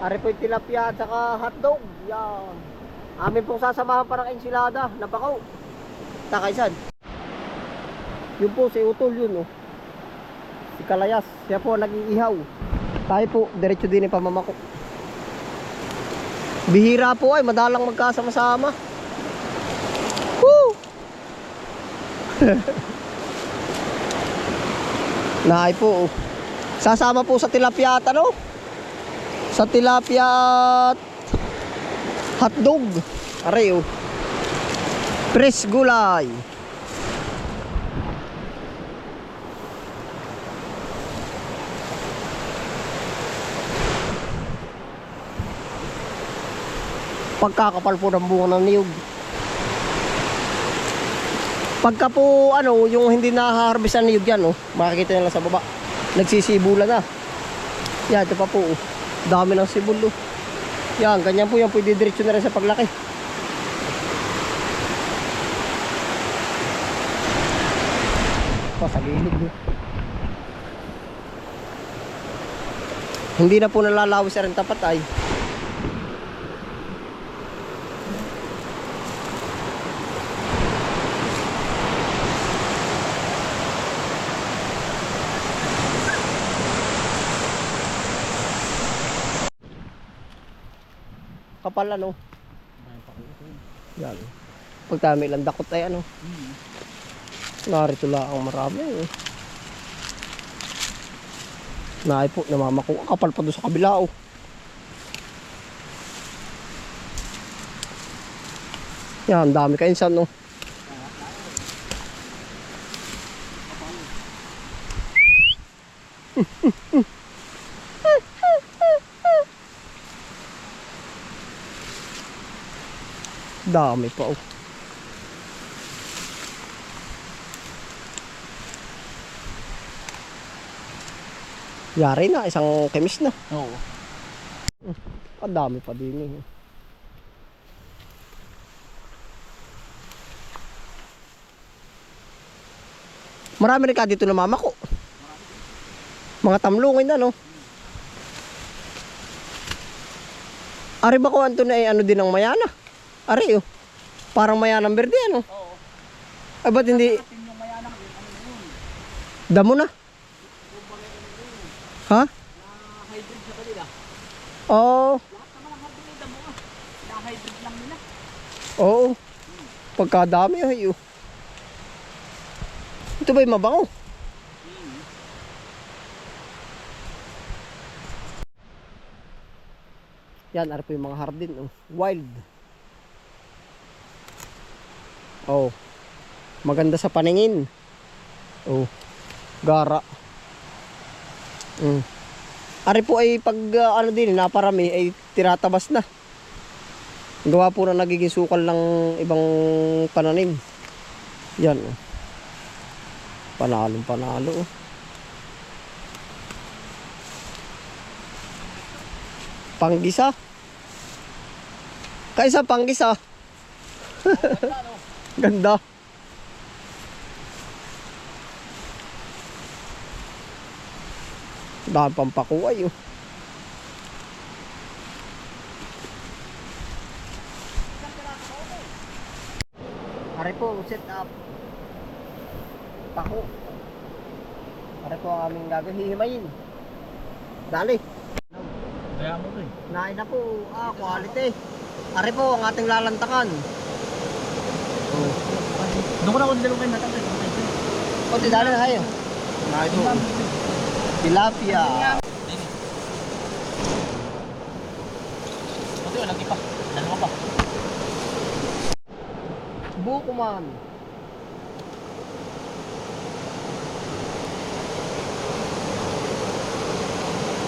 Ari po yung tilapia at saka hotdog. Yan. Amin pong sasamahan parang ensilada. Napakaw. Takaisan. Yun po si Utol yun oh. Si Kalayas. Siya po nag-iihaw. Tayo po diretso din yung pamamako. Bihira po ay madalang magkasama-sama. Woo! Naay po oh. Sasama po sa tilapia at ano? Sa tilapia at hotdog. Aray oh. Press gulay. Pagkakapal po ng bunga ng niyog. Pagka po ano, yung hindi na-harvest ang niyog yan oh, makikita nyo lang sa baba. Nagsisibula na. Yan, ito pa po oh. Dami ng sibol oh. Yan, ganyan po yan. Pwede diretso na rin sa paglaki. Sa gilid oh. Hindi na po nalalawis sa rin tapat ay. Kapal ano. Yan. Pag tama ilang dakot ay ano. Narito lang ang marami eh. Naay po, namamako. Kapal pa doon sa kabila oh. Yan, dami kainsan no. Dami pa oh. Yari na, isang kemis na. Oo. Kadami pa din eh. Marami rin ka dito na mama ko. Mga tamlungin na no. Ari ba ko anto na ano din ng mayana? Ari oh. Parang mayanang berde ano? Oo. Ay ba't hindi? Yung mayanang yun, ano na yun? Damo na? Ha? Na-hybrid sa kanila. Oo. Lahat naman ang hybrid mo ah. Na-hybrid lang nila. Oo. Pagkadami ay oh. Ito ba'y mabango? Yan, ano po yung mga hardin oh. Wild. Oh. Maganda sa paningin. Oh. Gara. Ari po ay pag ano din naparami ay tiratabas na. Gawa po na nagiging sukal ng ibang pananim. Yan oh. Panalo oh. Panggisa. Kaysa panggisa. Ganda. Dahil pampakuay oh. Ari po, set up. Pako. Ari po ang aming gagawin. Hihimayin. Dali. Kaya mo to eh. Nain na po. Quality. Ari po ang ating lalantakan. Doon ko na kung dalawang kayo natatag. Kunti dali na kayo. Nain po. Tilapia. Kunti lagi pa. Dalawa pa. Bukuman.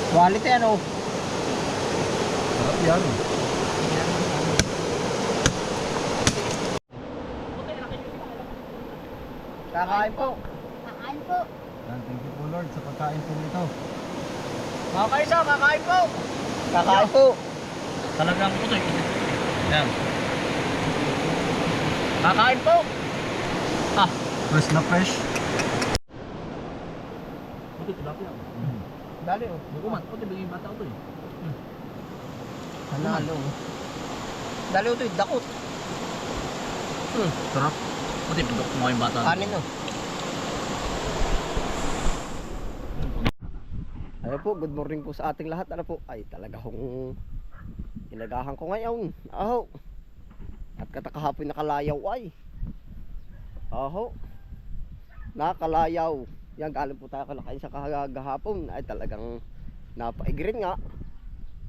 Quality ano? Sarap yan. Kakain po. Kakain po. Thank you po Lord sa pagkain po nito. Mga kaisa, kakain po. Kakain po. Talagang puto eh. Yan. Kakain po. Ah, fresh na fresh. Puto tilapia. Dali oh. Bukuman, puto bigay bata ko to eh. Panalo. Dali ito, dakot. Sarap. Pati pagdok mo yung bata. Kanin no. Ano po, good morning po sa ating lahat. Ano po, ay talaga kong inagahan ko ngayon. Aho. At katakahapon nakalayaw ay. Aho. Nakalayaw. Yan, galing po tayo kalakain sa kahapon. Ay talagang napaigrin nga.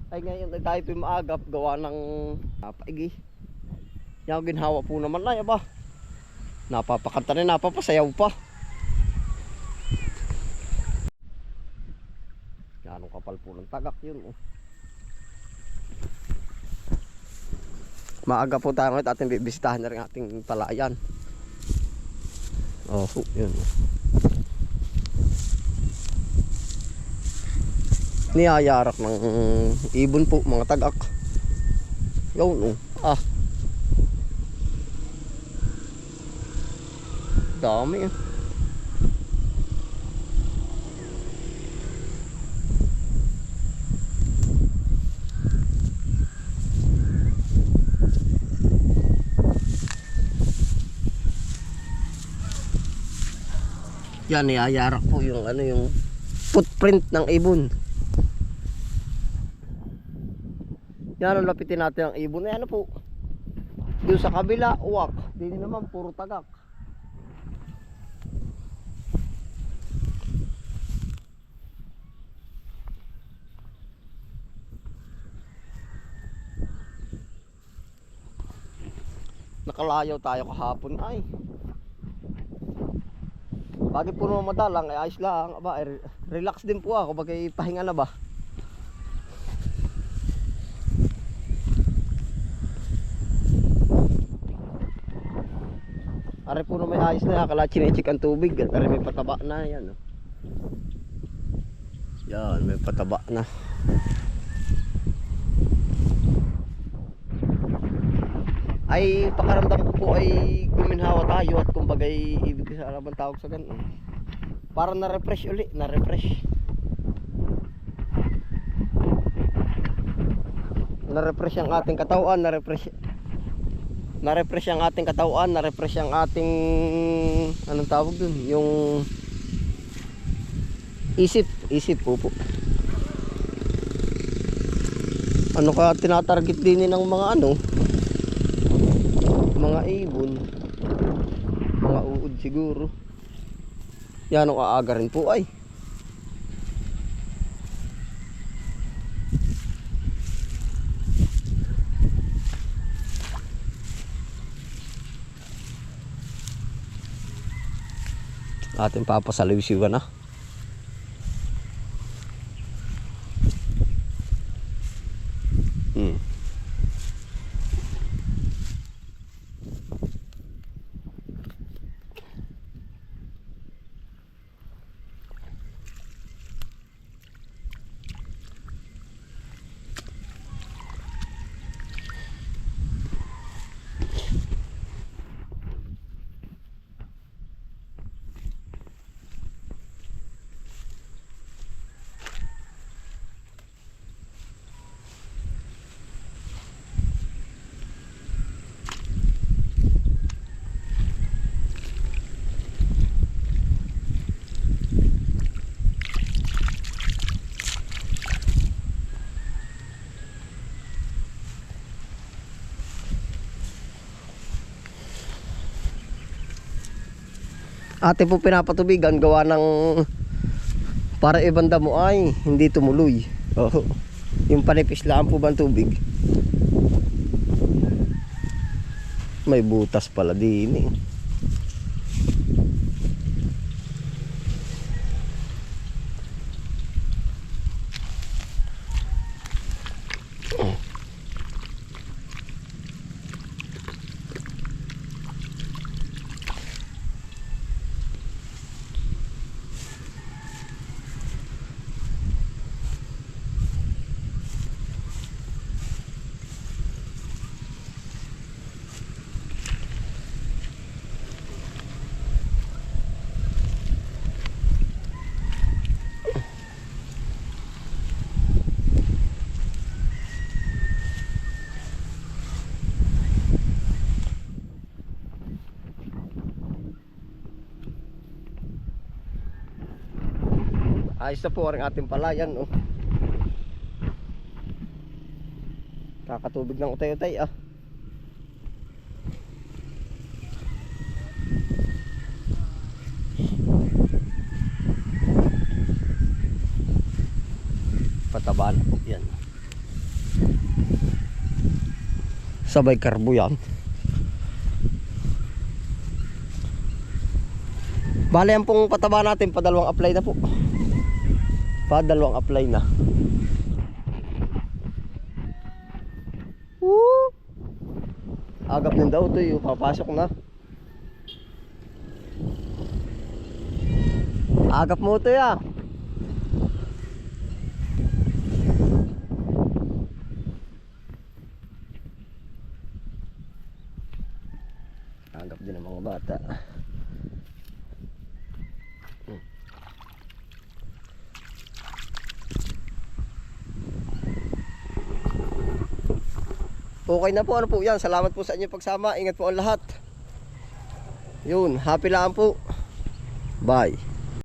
Ay ngayon ay tayo po maagap gawa ng napaigi. Yan ginhawa po naman na ba. Napapakanta na, napapasayaw pa. Anong kapal po ng tagak yun oh. Maaga po tayo ngayon at ating bibisitahin na rin ating palayan. Oh, yun. Niyayarak ng ibon po mga tagak. Yun oh. Dami eh. Yan, niyayarak po yung yung footprint ng ibon. Yan, lapitin natin ang ibon. Ano po? Doon sa kabila, uwak. Dito naman, puro tagak. Nakalayaw tayo kahapon ay. Bakit po naman madalang, ay ayos lang. Aba, relax din po ako, bagay pahinga na ba. Ari po naman ayos na, kala chinecheck ang tubig. Ari may pataba na yan. Yan, may pataba na. Ay pakaramdam ko po ay guminhawa tayo at kumbagay ibig sa alaman tawag sa ganun. Para na-refresh uli, na-refresh. Na-refresh ang ating katawan, na-refresh ang ating katawan, na-refresh ang ating anong tawag dun, yung isip po. Ano ka tinatarget din ng mga mga ibon, mga uod siguro. Yan ang aaga rin po ay. Ating papasaliw-siwa na. Ate po pinapatubigan gawa ng para ibanda mo ay hindi tumuloy. Oh, yung panipis lang po ba ang tubig? May butas pala din eh. Ayos na po ang ating palayan, oh. Kakatubig ng utay-utay, ah. Pataba na po yan. Sabay karbo yan. Bale yan pong pataba natin, padalawang apply na po. Padalawang apply na. Woo! Agap din daw ito, papasok na. Agap mo ito ya. Agap din ang mga bata. Okay na po, ano po yan. Salamat po sa inyong pagsama. Ingat po ang lahat. Yun, happy lang po. Bye.